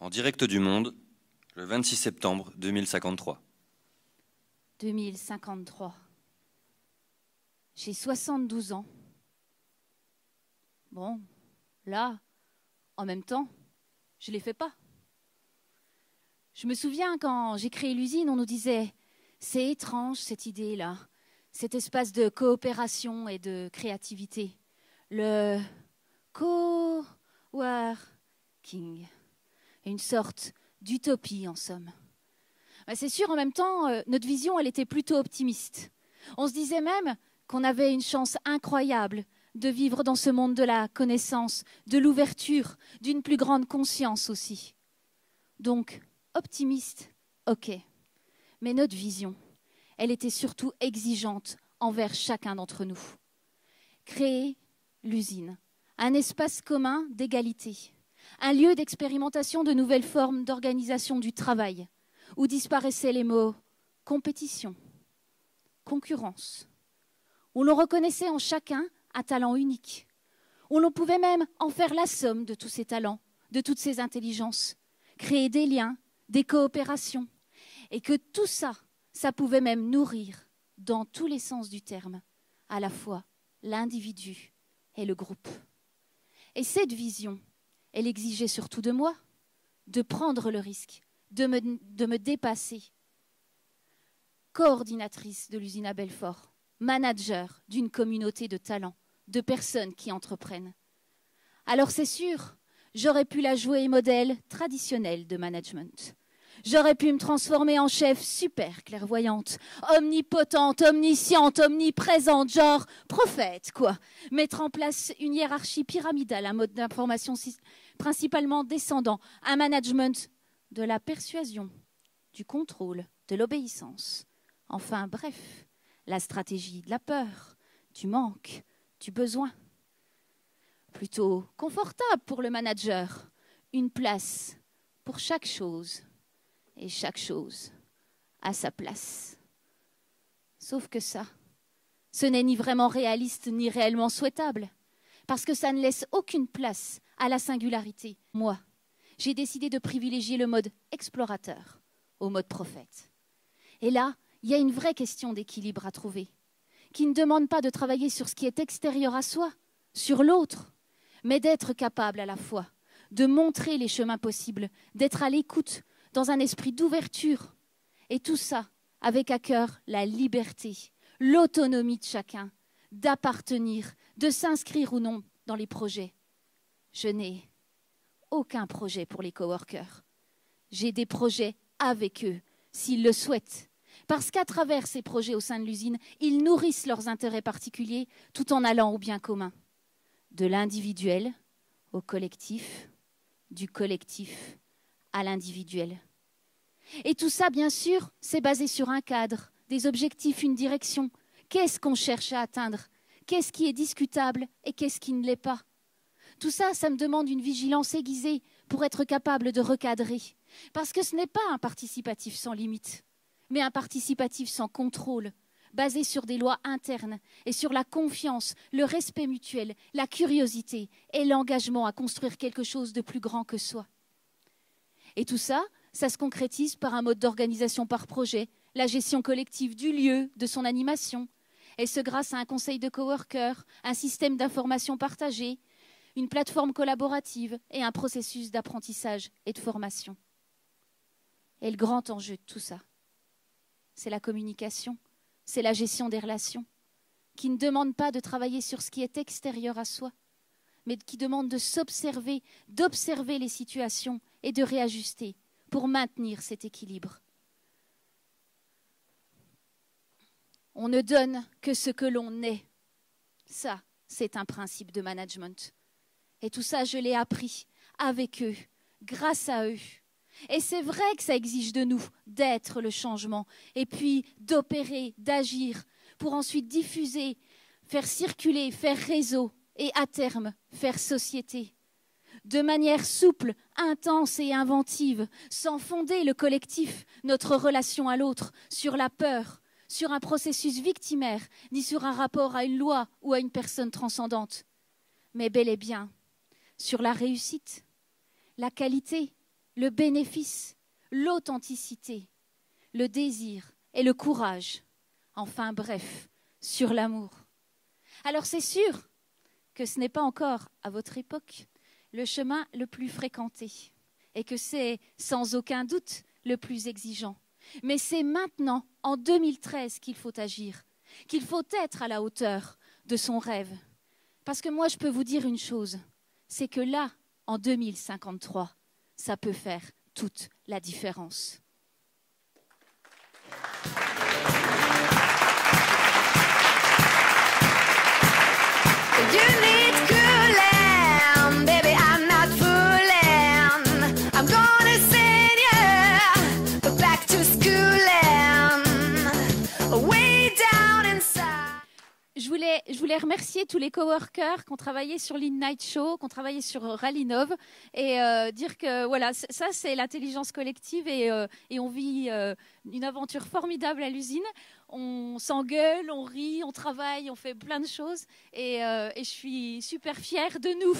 En direct du monde, le 26 septembre 2053. 2053. J'ai 72 ans. Bon, là, en même temps, je ne les fais pas. Je me souviens quand j'ai créé l'usine, on nous disait « c'est étrange cette idée-là, cet espace de coopération et de créativité, le coworking, une sorte d'utopie en somme. » C'est sûr, en même temps, notre vision, elle était plutôt optimiste. On se disait même qu'on avait une chance incroyable de vivre dans ce monde de la connaissance, de l'ouverture, d'une plus grande conscience aussi. Donc, optimiste, ok. Mais notre vision, elle était surtout exigeante envers chacun d'entre nous. Créer l'usine, un espace commun d'égalité, un lieu d'expérimentation de nouvelles formes d'organisation du travail, où disparaissaient les mots compétition, concurrence, où l'on reconnaissait en chacun un talent unique, où l'on pouvait même en faire la somme de tous ces talents, de toutes ces intelligences, créer des liens, des coopérations, et que tout ça, ça pouvait même nourrir, dans tous les sens du terme, à la fois l'individu et le groupe. Et cette vision, elle exigeait surtout de moi, de prendre le risque, de me dépasser. Coordinatrice de l'usine à Belfort, manager d'une communauté de talents, de personnes qui entreprennent. Alors c'est sûr, j'aurais pu la jouer modèle traditionnel de management. J'aurais pu me transformer en chef super clairvoyante, omnipotente, omnisciente, omniprésente, genre prophète, quoi. Mettre en place une hiérarchie pyramidale, un mode d'information principalement descendant, un management de la persuasion, du contrôle, de l'obéissance. Enfin, bref, la stratégie de la peur, du manque, du besoin. Plutôt confortable pour le manager, une place pour chaque chose, et chaque chose à sa place. Sauf que ça, ce n'est ni vraiment réaliste ni réellement souhaitable, parce que ça ne laisse aucune place à la singularité. Moi, j'ai décidé de privilégier le mode explorateur au mode prophète. Et là, il y a une vraie question d'équilibre à trouver, qui ne demande pas de travailler sur ce qui est extérieur à soi, sur l'autre, mais d'être capable à la fois de montrer les chemins possibles, d'être à l'écoute, dans un esprit d'ouverture. Et tout ça avec à cœur la liberté, l'autonomie de chacun, d'appartenir, de s'inscrire ou non dans les projets. Je n'ai aucun projet pour les coworkers. J'ai des projets avec eux, s'ils le souhaitent. Parce qu'à travers ces projets au sein de l'usine, ils nourrissent leurs intérêts particuliers tout en allant au bien commun. De l'individuel au collectif, du collectif à l'individuel. Et tout ça, bien sûr, c'est basé sur un cadre, des objectifs, une direction. Qu'est-ce qu'on cherche à atteindre? Qu'est-ce qui est discutable et qu'est-ce qui ne l'est pas? Tout ça, ça me demande une vigilance aiguisée pour être capable de recadrer. Parce que ce n'est pas un participatif sans limite, mais un participatif sans contrôle, basé sur des lois internes et sur la confiance, le respect mutuel, la curiosité et l'engagement à construire quelque chose de plus grand que soi. Et tout ça, ça se concrétise par un mode d'organisation par projet, la gestion collective du lieu, de son animation, Et ce grâce à un conseil de coworkers, un système d'information partagée, une plateforme collaborative et un processus d'apprentissage et de formation. Et le grand enjeu de tout ça, c'est la communication, c'est la gestion des relations, qui ne demande pas de travailler sur ce qui est extérieur à soi, mais qui demande de s'observer, d'observer les situations et de réajuster pour maintenir cet équilibre. On ne donne que ce que l'on est. Ça, c'est un principe de management. Et tout ça, je l'ai appris avec eux, grâce à eux. Et c'est vrai que ça exige de nous d'être le changement, et puis d'opérer, d'agir, pour ensuite diffuser, faire circuler, faire réseau, et à terme, faire société. De manière souple, intense et inventive, sans fonder le collectif, notre relation à l'autre, sur la peur, sur un processus victimaire, ni sur un rapport à une loi ou à une personne transcendante, mais bel et bien sur la réussite, la qualité, le bénéfice, l'authenticité, le désir et le courage. Enfin bref, sur l'amour. Alors c'est sûr que ce n'est pas encore, à votre époque, le chemin le plus fréquenté et que c'est sans aucun doute le plus exigeant. Mais c'est maintenant, en 2013, qu'il faut agir, qu'il faut être à la hauteur de son rêve. Parce que moi, je peux vous dire une chose, c'est que là, en 2053, ça peut faire toute la différence. Je voulais remercier tous les coworkers qui ont travaillé sur l'In-Night Show, qui ont travaillé sur Rallinov, et dire que voilà, ça c'est l'intelligence collective et on vit une aventure formidable à l'usine. On s'engueule, on rit, on travaille, on fait plein de choses et je suis super fière de nous.